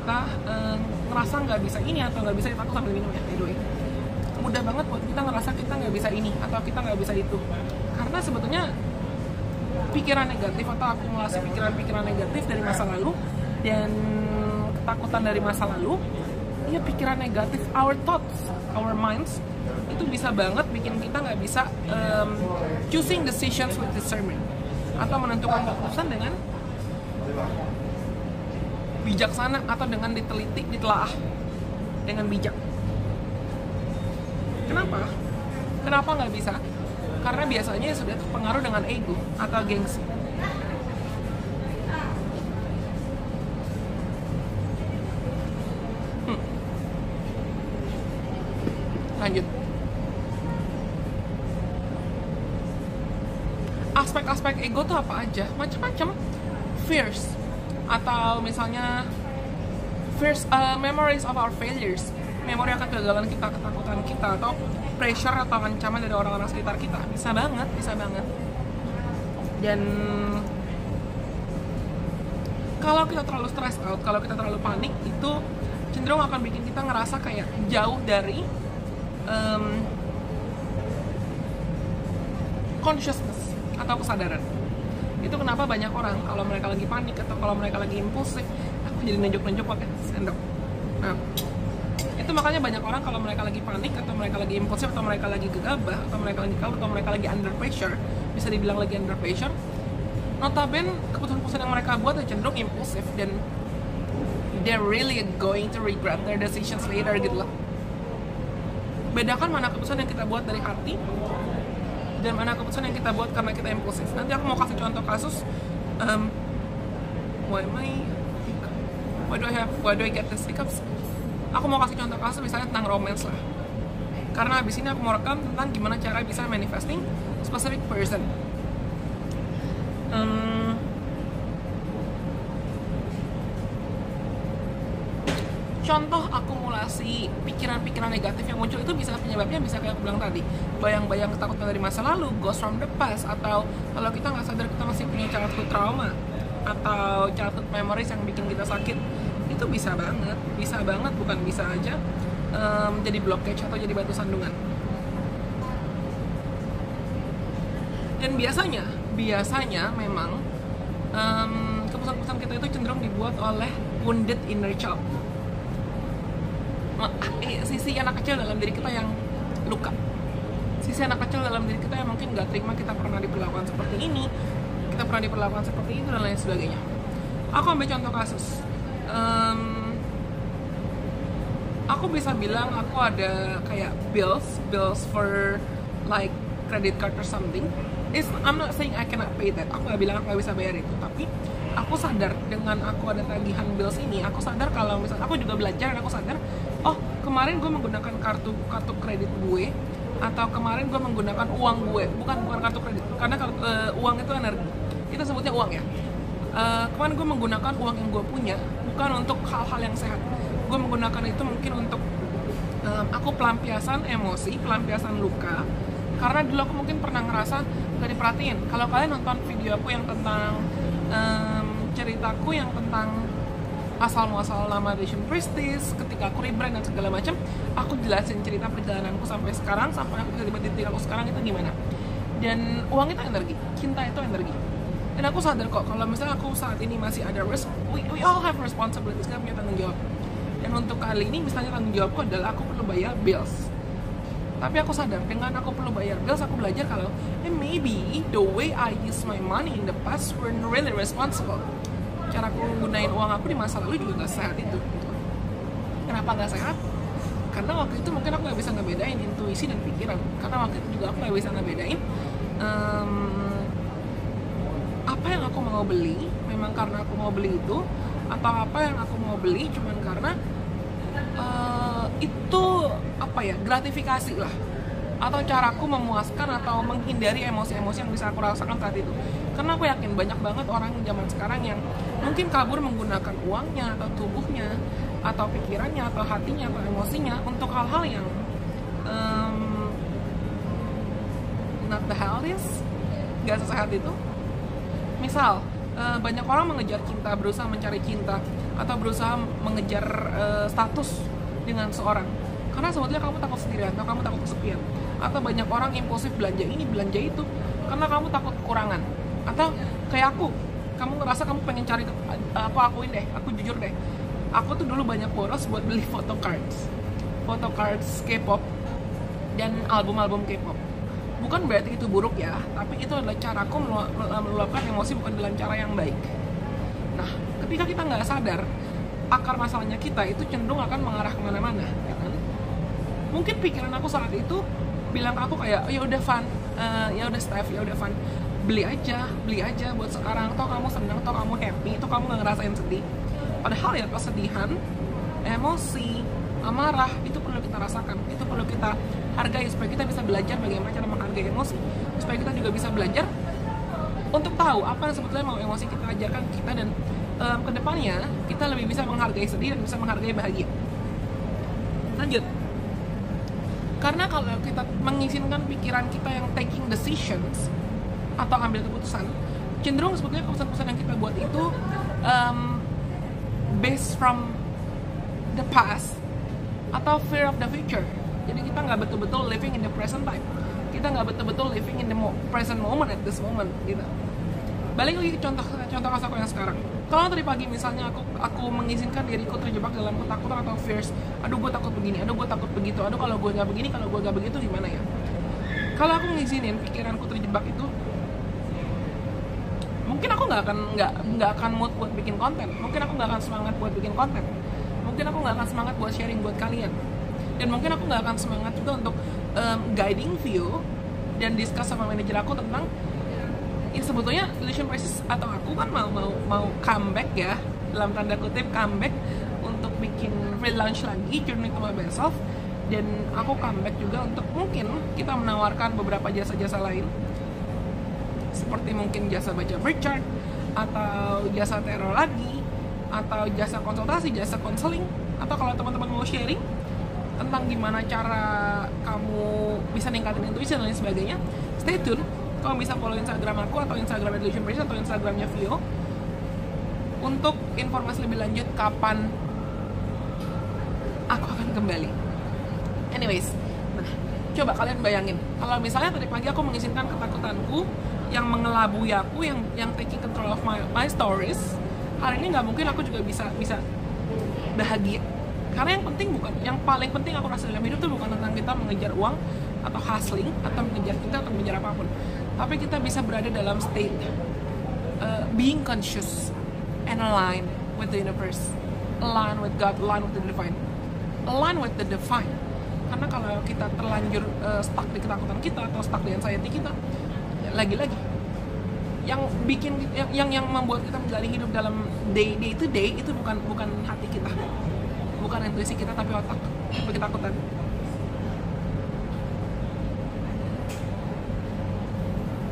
kita ngerasa nggak bisa ini atau nggak bisa itu. Aku sambil minum ya, by the way. Mudah banget buat kita ngerasa kita nggak bisa ini atau kita nggak bisa itu, karena sebetulnya pikiran negatif atau akumulasi pikiran-pikiran negatif dari masa lalu dan ketakutan dari masa lalu, ya pikiran negatif, our thoughts, our minds, itu bisa banget bikin kita nggak bisa choosing decisions with discernment atau menentukan keputusan dengan bijaksana atau dengan diteliti, ditelaah dengan bijak. Kenapa nggak bisa? Karena biasanya sudah terpengaruh dengan ego atau gengsi. Lanjut. Aspek-aspek ego tuh apa aja? Macam-macam. Fears, atau misalnya fears, memories of our failures, memori akan kegagalan kita, ketakutan kita, atau pressure atau ancaman dari orang-orang sekitar kita. Bisa banget. Dan kalau kita terlalu stress out, kalau kita terlalu panik, itu cenderung akan bikin kita ngerasa kayak jauh dari consciousness atau kesadaran. Itu kenapa banyak orang kalau mereka lagi panik atau kalau mereka lagi impulsif, aku jadi nunjuk-nunjuk pakai sendok. Nah, itu makanya banyak orang kalau mereka lagi panik atau mereka lagi impulsif atau mereka lagi gegabah atau mereka lagi kabur atau mereka lagi under pressure, bisa dibilang lagi under pressure, notabene keputusan-keputusan yang mereka buat cenderung impulsif dan they're really going to regret their decisions later gitu loh. Bedakan mana keputusan yang kita buat dari hati dan mana keputusan yang kita buat karena kita impulsif. Nanti aku mau kasih contoh kasus. Why do I get this hiccups? Aku mau kasih contoh kasus misalnya tentang romance lah. Karena abis ini aku mau rekam tentang gimana cara bisa manifesting specific person. Contoh akumulasi pikiran-pikiran negatif yang muncul itu bisa penyebabnya bisa kayak aku bilang tadi, bayang-bayang ketakutan dari masa lalu, ghost from the past, atau kalau kita nggak sadar kita masih punya childhood trauma atau childhood memories yang bikin kita sakit. Itu bisa banget, bukan bisa aja jadi blockage atau jadi batu sandungan. Dan biasanya memang keputusan-keputusan kita itu cenderung dibuat oleh wounded inner child, sisi anak kecil dalam diri kita yang luka, sisi anak kecil dalam diri kita yang mungkin nggak terima kita pernah diperlakukan seperti ini, kita pernah diperlakukan seperti itu, dan lain sebagainya. Aku ambil contoh kasus. Aku bisa bilang aku ada kayak bills for like credit card or something. I'm not saying I cannot pay that. Aku nggak bilang aku nggak bisa bayar itu, tapi aku sadar dengan aku ada tagihan bills ini, aku sadar kalau misalnya aku juga belajar dan aku sadar, oh kemarin gue menggunakan kartu kredit gue, atau kemarin gue menggunakan uang gue, bukan kartu kredit, karena uang itu energi, kita sebutnya uang ya. Kemarin gue menggunakan uang yang gue punya bukan untuk hal-hal yang sehat. Gue menggunakan itu mungkin untuk aku pelampiasan emosi, pelampiasan luka. Karena dulu aku mungkin pernah ngerasa gak diperhatiin. Kalau kalian nonton video aku yang tentang ceritaku yang tentang asal-muasal nama Vision Priestess, ketika aku rebrand dan segala macam, aku jelasin cerita perjalananku sampai sekarang, sampai aku bisa di titik aku sekarang itu gimana. Dan uang itu energi, cinta itu energi. Dan aku sadar kok kalau misalnya aku saat ini masih ada we all have responsibilities, kita punya tanggung jawab. Dan untuk kali ini misalnya tanggung jawabku adalah aku perlu bayar bills. Tapi aku sadar dengan aku perlu bayar bills, aku belajar kalau maybe the way I use my money in the past were really responsible. Cara aku menggunakan uang aku di masa lalu juga gak sehat itu. Kenapa gak sehat? Karena waktu itu mungkin aku gak bisa ngebedain intuisi dan pikiran. Karena waktu itu juga aku gak bisa ngebedain apa yang aku mau beli memang karena aku mau beli itu, atau apa yang aku mau beli cuman karena itu apa ya, gratifikasi lah, atau caraku memuaskan atau menghindari emosi-emosi yang bisa aku rasakan saat itu. Karena aku yakin banyak banget orang zaman sekarang yang mungkin kabur menggunakan uangnya atau tubuhnya atau pikirannya atau hatinya atau emosinya untuk hal-hal yang not the healthiest, gak sesehat itu. Misal banyak orang mengejar cinta, berusaha mencari cinta atau berusaha mengejar status dengan seorang, karena sebetulnya kamu takut sendirian atau kamu takut kesepian, atau banyak orang impulsif belanja ini belanja itu karena kamu takut kekurangan, atau kayak aku, kamu ngerasa kamu pengen cari, aku akuin deh, aku jujur deh, aku tuh dulu banyak boros buat beli photocards K-pop dan album-album K-pop. Bukan berarti itu buruk ya, tapi itu adalah caraku meluapkan emosi bukan dalam cara yang baik. Nah, ketika kita nggak sadar akar masalahnya, kita itu cenderung akan mengarah kemana-mana, ya kan? Mungkin pikiran aku saat itu bilang ke aku kayak, ya udah fun, ya udah Steph, ya udah fun, beli aja buat sekarang, toh kamu senang, toh kamu happy, toh kamu nggak ngerasain sedih. Padahal ya kesedihan, emosi, amarah itu perlu kita rasakan, itu perlu kita hargai supaya kita bisa belajar bagaimana cara menghargai emosi, supaya kita juga bisa belajar untuk tahu apa yang sebetulnya mau emosi kita ajarkan kita, dan kedepannya kita lebih bisa menghargai sedih dan bisa menghargai bahagia. Lanjut, karena kalau kita mengizinkan pikiran kita yang taking decisions atau ambil keputusan, cenderung sebetulnya keputusan-keputusan yang kita buat itu based from the past atau fear of the future. Jadi kita nggak betul-betul living in the present time, kita nggak betul-betul living in the present moment at this moment gitu. Balik lagi ke contoh kasus aku yang sekarang. Kalau tadi pagi misalnya aku mengizinkan diriku terjebak dalam ketakutan atau fears, aduh gue takut begini, aduh gue takut begitu, aduh kalau gue nggak begini, kalau gue nggak begitu gimana ya. Kalau aku ngizinin pikiranku terjebak itu, mungkin aku nggak akan mood buat bikin konten, mungkin aku nggak akan semangat buat bikin konten, mungkin aku nggak akan semangat buat sharing buat kalian, dan mungkin aku nggak akan semangat juga untuk guiding view dan discuss sama manajer aku tentang ya sebetulnya relation crisis, atau aku kan mau comeback ya, dalam tanda kutip comeback untuk bikin relaunch lagi Journey to My Best Self, dan aku comeback juga untuk mungkin kita menawarkan beberapa jasa-jasa lain seperti mungkin jasa baca birth chart, atau jasa tarot lagi, atau jasa konsultasi, jasa counseling, atau kalau teman-teman mau sharing tentang gimana cara kamu bisa ningkatin intuisi dan lain sebagainya, stay tune. Kamu bisa follow Instagram aku atau Instagram Illusion Princess atau Instagramnya Vio untuk informasi lebih lanjut kapan aku akan kembali. Anyways, nah coba kalian bayangin kalau misalnya tadi pagi aku mengizinkan ketakutanku yang mengelabui aku, yang taking control of my stories, hari ini nggak mungkin aku juga bisa bahagia. Karena yang paling penting aku rasa dalam hidup itu bukan tentang kita mengejar uang atau hustling atau mengejar cinta atau mengejar apapun, tapi kita bisa berada dalam state being conscious and aligned with the universe, aligned with God, aligned with the divine, aligned with the divine. Karena kalau kita terlanjur stuck di ketakutan kita atau stuck di anxiety kita, lagi-lagi yang bikin yang membuat kita menjalani hidup dalam day to day itu bukan hati kita, bukan intuisi kita, tapi otak, tapi ketakutan.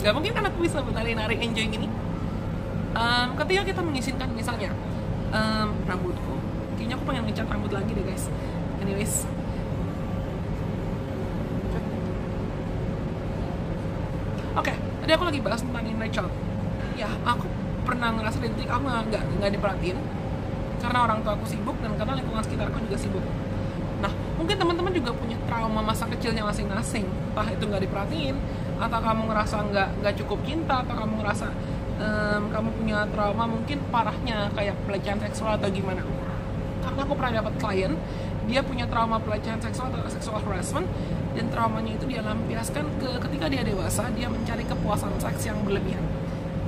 Gak mungkin kan aku bisa nari enjoy gini. Ketika kita mengizinkan misalnya rambutku, kayaknya aku pengen ngecat rambut lagi deh guys. Anyways, oke, tadi aku lagi bahas tentang inner child. Ya, aku pernah ngerasa di titik aku nggak diperhatiin karena orang tua aku sibuk dan karena lingkungan sekitarku juga sibuk. Nah, mungkin teman-teman juga punya trauma masa kecilnya masing-masing. Entah itu nggak diperhatiin, atau kamu ngerasa nggak cukup cinta, atau kamu ngerasa kamu punya trauma mungkin parahnya kayak pelecehan seksual atau gimana. Karena aku pernah dapat klien, dia punya trauma pelecehan seksual atau sexual harassment, dan traumanya itu dia lampiaskan ketika dia dewasa, dia mencari kepuasan seks yang berlebihan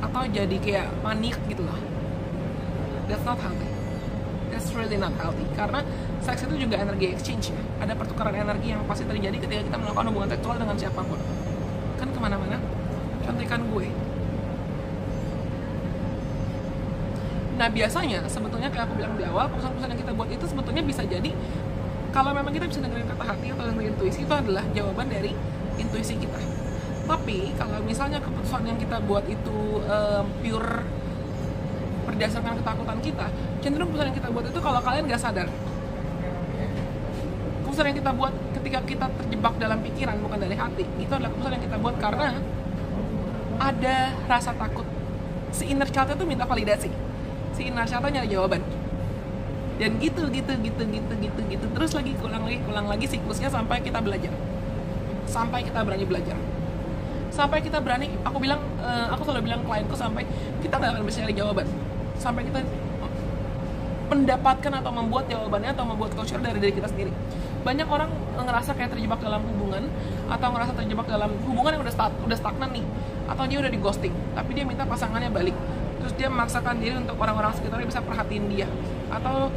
atau jadi kayak manik gitu loh. That's not healthy. That's really not healthy. Karena seks itu juga energi exchange ya. Ada pertukaran energi yang pasti terjadi ketika kita melakukan hubungan seksual dengan siapapun. Kan kemana-mana, contekan gue. Nah biasanya sebetulnya kayak aku bilang di awal, keputusan-keputusan yang kita buat itu sebetulnya bisa jadi, kalau memang kita bisa dengerin kata hati atau dengerin intuisi, itu adalah jawaban dari intuisi kita. Tapi kalau misalnya keputusan yang kita buat itu pure berdasarkan ketakutan kita, cenderung keputusan yang kita buat itu, kalau kalian gak sadar, keputusan yang kita buat ketika kita terjebak dalam pikiran bukan dari hati, itu adalah keputusan yang kita buat karena ada rasa takut. Si inner child itu minta validasi, si inner child nyari jawaban. Dan gitu terus lagi ulang lagi siklusnya sampai kita belajar, sampai kita berani belajar, sampai kita berani. Aku selalu bilang klienku, sampai kita nggak akan bisa cari jawaban, sampai kita mendapatkan atau membuat jawabannya atau membuat closure dari diri kita sendiri. Banyak orang ngerasa kayak terjebak dalam hubungan, atau ngerasa terjebak dalam hubungan yang udah stagnan nih, atau dia udah di ghosting, tapi dia minta pasangannya balik, terus dia memaksakan diri untuk orang-orang sekitarnya bisa perhatiin dia. Atau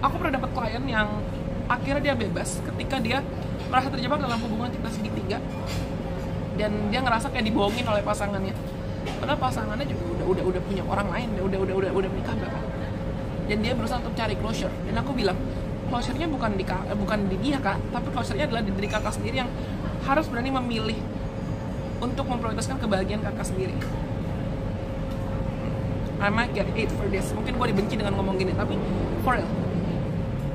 aku pernah dapat klien yang akhirnya dia bebas ketika dia merasa terjebak dalam hubungan cinta segitiga, dan dia ngerasa kayak dibohongin oleh pasangannya, padahal pasangannya juga udah punya orang lain, udah menikah bahkan. Dan dia berusaha untuk cari closure, dan aku bilang closure-nya bukan di dia kak, tapi closure-nya adalah di diri kakak sendiri yang harus berani memilih untuk memprioritaskan kebahagiaan kakak sendiri. I might get hate for this, mungkin gue dibenci dengan ngomong gini, tapi for real,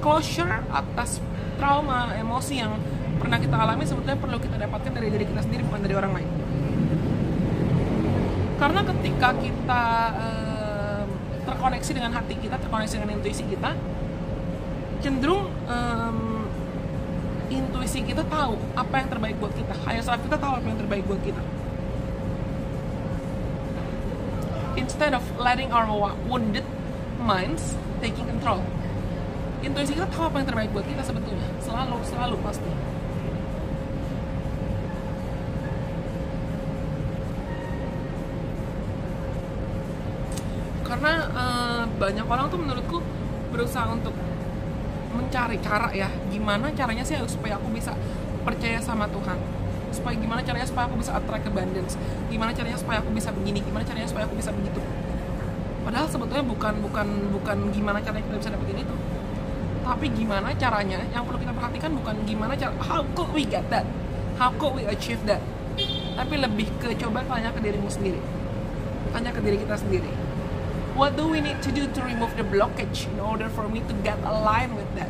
closure atas trauma, emosi yang pernah kita alami sebetulnya perlu kita dapatkan dari diri kita sendiri, bukan dari orang lain. Karena ketika kita terkoneksi dengan hati kita, terkoneksi dengan intuisi kita, cenderung intuisi kita tahu apa yang terbaik buat kita, higher self kita tahu apa yang terbaik buat kita. Instead of letting our wounded minds taking control, intuisi kita tahu apa yang terbaik buat kita sebetulnya, selalu pasti. Karena banyak orang tuh menurutku berusaha untuk mencari cara, ya gimana caranya sih supaya aku bisa percaya sama Tuhan, gimana caranya supaya aku bisa attract abundance, gimana caranya supaya aku bisa begini, gimana caranya supaya aku bisa begitu. Padahal sebetulnya bukan gimana caranya kita bisa dapetin itu, tapi gimana caranya yang perlu kita perhatikan, bukan gimana cara how could we get that, how could we achieve that, tapi lebih ke coba tanya ke dirimu sendiri, tanya ke diri kita sendiri. What do we need to do to remove the blockage in order for me to get aligned with that?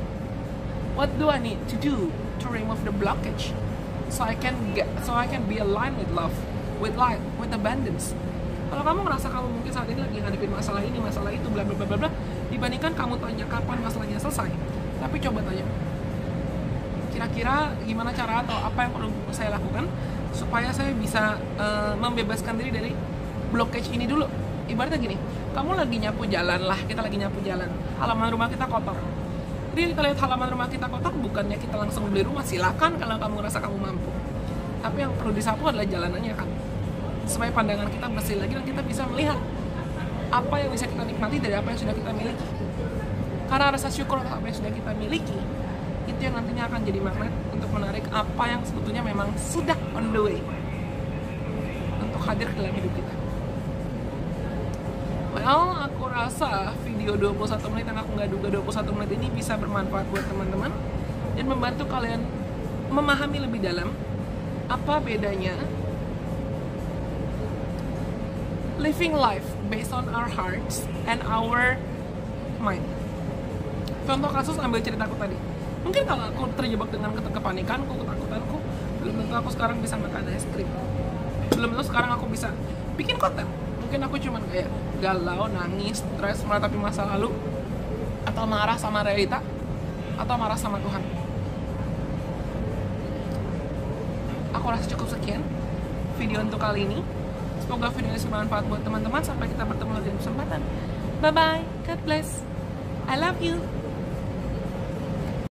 What do I need to do to remove the blockage so I can be aligned with love, with light, with abundance? Kalau kamu ngerasa kamu mungkin saat ini lagi ngadepin masalah ini, masalah itu, bla bla bla bla, dibandingkan kamu tanya kapan masalahnya selesai, tapi coba tanya, kira-kira gimana cara atau apa yang perlu saya lakukan supaya saya bisa membebaskan diri dari blockage ini dulu. Ibaratnya gini, kamu lagi nyapu jalan lah, kita lagi nyapu jalan, halaman rumah kita kotor. Jadi kita lihat halaman rumah kita kotor, bukannya kita langsung beli rumah, silakan kalau kamu ngerasa kamu mampu. Tapi yang perlu disapu adalah jalanannya kan, supaya pandangan kita bersih lagi dan kita bisa melihat apa yang bisa kita nikmati dari apa yang sudah kita miliki. Karena rasa syukur atas apa yang sudah kita miliki, itu yang nantinya akan jadi magnet untuk menarik apa yang sebetulnya memang sudah on the way untuk hadir ke dalam hidup kita. Well, aku rasa video 21 menit yang aku nggak duga 21 menit ini bisa bermanfaat buat teman-teman dan membantu kalian memahami lebih dalam apa bedanya living life based on our hearts and our mind. Contoh kasus, ambil ceritaku tadi. Mungkin kalau aku terjebak dengan kepanikanku, ketakutanku, belum tentu aku sekarang bisa makan es krim. Belum tentu sekarang aku bisa bikin konten. Mungkin aku cuman kayak galau, nangis, stres, meratapi masa lalu, atau marah sama realita, atau marah sama Tuhan. Aku rasa cukup sekian video untuk kali ini. Semoga video ini bermanfaat buat teman-teman. Sampai kita bertemu lagi di kesempatan. Bye bye, God bless, I love you.